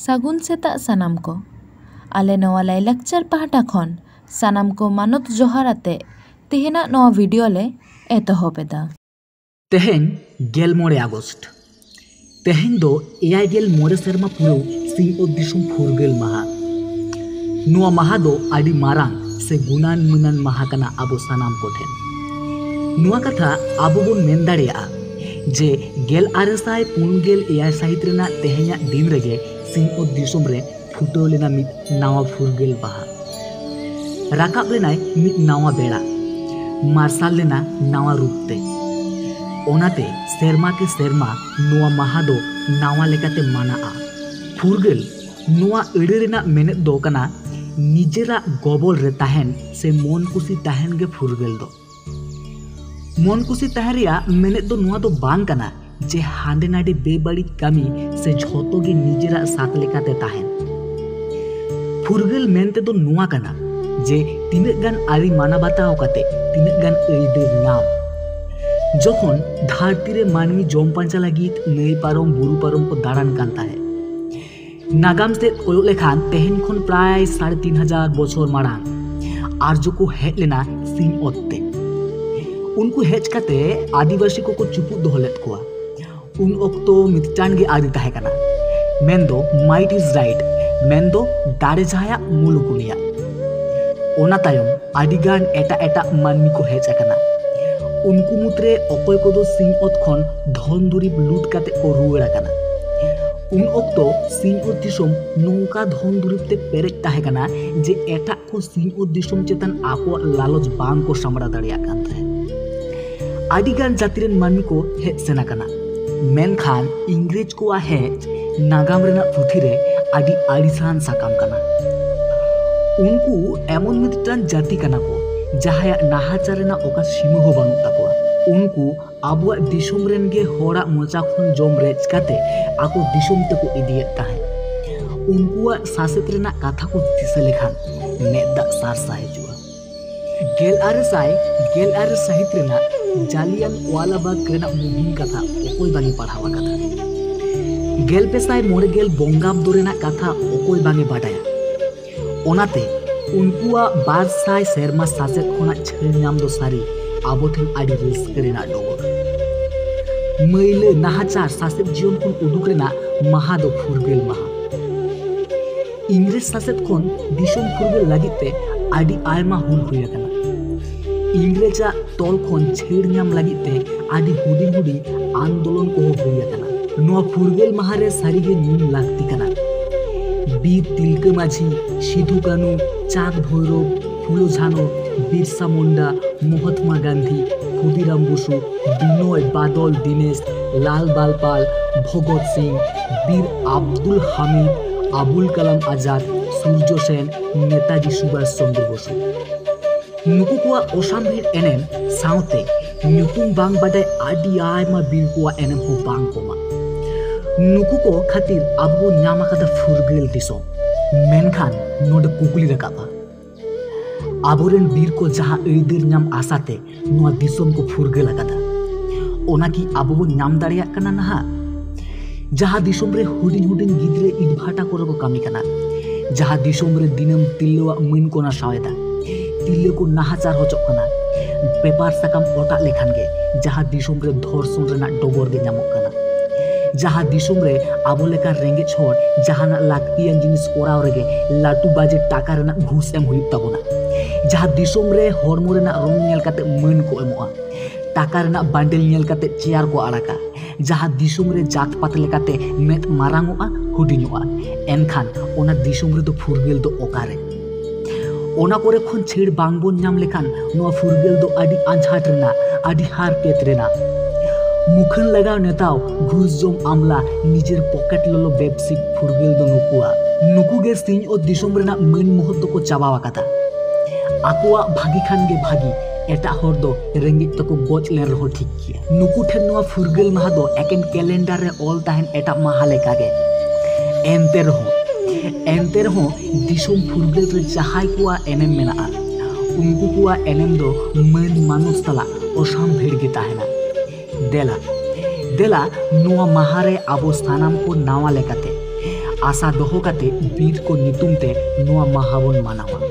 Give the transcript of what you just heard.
सागुन सेता सानाम को आले नवा लाइलाक्चर पहाटा खन सानाम को मानत जोहाराते तेहेना नवा वीडियो ले एतोहबेदा। तेहेन गेल मोड़े आगस्ट तेहेन दो एयाय गेल मोड़े सेरमा पुरो सिंह दिसुम फुरगेल माहा नुआ माहा दो आदि मारांग से गुनान मुनान माहा कना आबो सानाम को ठेन नुआ कथा आबो बोन मेन दाड़ेया जे गेल आरेसाय पुनगेल एयाय साहित रेना तेहेन्या दिन रेगे सिंह दिसुम रे फुटो लेना मित नावा फुरगेल बाहा राकाब लेनाय मित नावा बेड़ा मार्साल लेना नावा रूपते ओनाते सेरमा के सेरमा नुआ माहा दो नावा लेकाते मानाआ फुरगेल नुआ एड़े रेना मेनेत दो कना निजेरा गबल रे ताहेन से मन कुसी ताहेन गे फुरगेल दो मन कुसी ताहेन रिया मेनेत दो नुआ दो बांग कना जे हांडे नाडे बेबाड़ी कमी से झोतो गे निजेरा साथ लेकाते ताहेन फुरगेल मेनते दो नुआ कना जे तिने गान आरी माना बाताओ काते तिने गान एइडेर नाम जखन धरती रे मानवी जम पांचा लागित नई पारम बुरु पारम को दाड़ान कान ताहे नागाम से कोयो लेखान तेहेन खन प्राय 3500 बछर मारांग आर्य को हेज लेना सिंह ओत्ते उनको हेज काते आदिवासी को चुपुद दोहलेत कोआ उन ओक्तो मिदटान गे आदि ताहे कना मेनदो माइट इज राइट मेनदो दाड़े जहाया मुलुकुनिया ओना तायम आदिगान एटा एटा मानमी को हेज अकना उनको मुद्रे अकय को सिंह ओत खन धन दुरीब लूट काते को रुवाड़ अकना उन ओक्तो सिंह ओत दिसोम नौका धन दुरीब ते पेरेज ताहे कना जे एटा को सिंह ओत दिसोम चेतन आको लालच बांग को सामड़ा दाड़िया कान ताहे आदिगान जातिरेन मानमी को हेज सेना कना मेनखान इंग्रेज को हेज नागाम रेना पुथी रे आदि आड़िसान साकाम कना उनको एमन मिदटान जाति कना को जहाया नाहाचार रेना ओका सीमा हो बानु ताकोआ उनको आबुआ दिसोम रेन गे होड़ा मोचा खन जम रेज काते आको दिसोम ते को इदियत ताहे उनको सासेत रेना कथा को दिसा लेखान मेदा सारसा हिजुआ गेल आरे साहित रेना जालियन वालाबाग रेना मुहिम कथा ओकोय बांगे पढ़ावा कथा गेल पेसाय मोड़े गेल बोंगाब दोरेना कथा ओकोय बांगे बाडाया ओनाते उनकुआ बार साय सेरमा सासेत खोना छेड़ नाम दो सारी आबो ठेन आदि रिस्क रेना डोगर मैले नाहाचार सासेत जीवन खन उदुक रेना माहा दो फुरगेल माहा इंग्रेज सासेत खन दिसोम फुरगेल लागिते आदि आयमा हुल हुई अकना इंग्रेजा तोल खन छेड़ नाम लागिते आदि हुडिंग हुडिंग आंदोलन को हुई अकना नुआ फुरगेल माहा रे सारीगे नीम लागती कना बीर तिलका माझी सिधु कानू चाँद भैरव फुलो झानो बिरसा मुंडा महात्मा गांधी खुदीराम बसु बिनय बादल दिनेश लाल बालपाल भगत सिंह बीर आब्दुल हामिद आबुल कलाम आजाद सूर्य सेन नेताजी सुभाष चंद्र बसु नुकु को असामभीर एनेम साउते नुतुम बांग बादाय आदि आयमा बीर को एनेम हो बांग कोमा नुकु को खातिर आबो नामा कदा फुरगेल दिसोम मेनखान नोड कुकुली रकाबा आबोरेन बीर को जहां एइदेर नाम आसाते नोआ दिसोम को फुरगेल अकादा ओना की आबो बो नाम दाड़िया कना नहा जहां दिसोम रे हुडिंग हुडिंग गिद्रे इडभाटा करे को कामी कना जहां दिसोम रे दिनम तिल्लोआ मन को ना सावेदा तिल्लो को नाहाचार होचोक कना पेपर साकाम ओटा लेखान गे जहां दिसोम रे धर्षण रेना डोगर गे नामक कना जहां दिसोम रे आबो लेका रेंगे छोड़ जहाना लाक्तियान जिनिस कोराव रेगे लाटू बाजे टाका रेना घुस एम हुई ताबोना जहां दिसोम रे हॉर्मो रेना रंग नेल काते मन को एमोआ टाका रेना बांडल नेल काते चेयर को आड़ाका जहां दिसोम रे जात पात लेकाते मेत मारांगोआ हुडिङोआ एनखान ओना दिसोम रे दो फुरगेल दो ओकारे ओना कोरे खन छेड़ बांगबोन नाम लेखान नोआ फुरगेल दो आदि आंझाट रेना आदि हार पेत रेना मुखन लगाव नेताओ घुस जम आमला निजेर पॉकेट लोलो बेबसिक फुरगेल दो नुकु गे सिंह ओ दिसोम रेना मन महत्व को चाबावा कथा आकोआ भागी खान गे भागी एटा हर दो रेंगे तको गोच ले रहो ठीक किया नुकु ठेन नोआ फुरगेल माहा दो एकेन कैलेंडर रे ऑल ताहेन एटा माहा लेका गे एनते रहो दिसोम फुरगेल रे जहाय कोआ एनेम मेना उनको कोआ एनेम दो मन मानुस तला ओसाम भेड़ गे ताहेना देला देला नुआ माहारे आबो स्थानाम को नावा लेकाते आशा दोहो काते बीर को नितुम ते नोआ माहा बोन मानावा।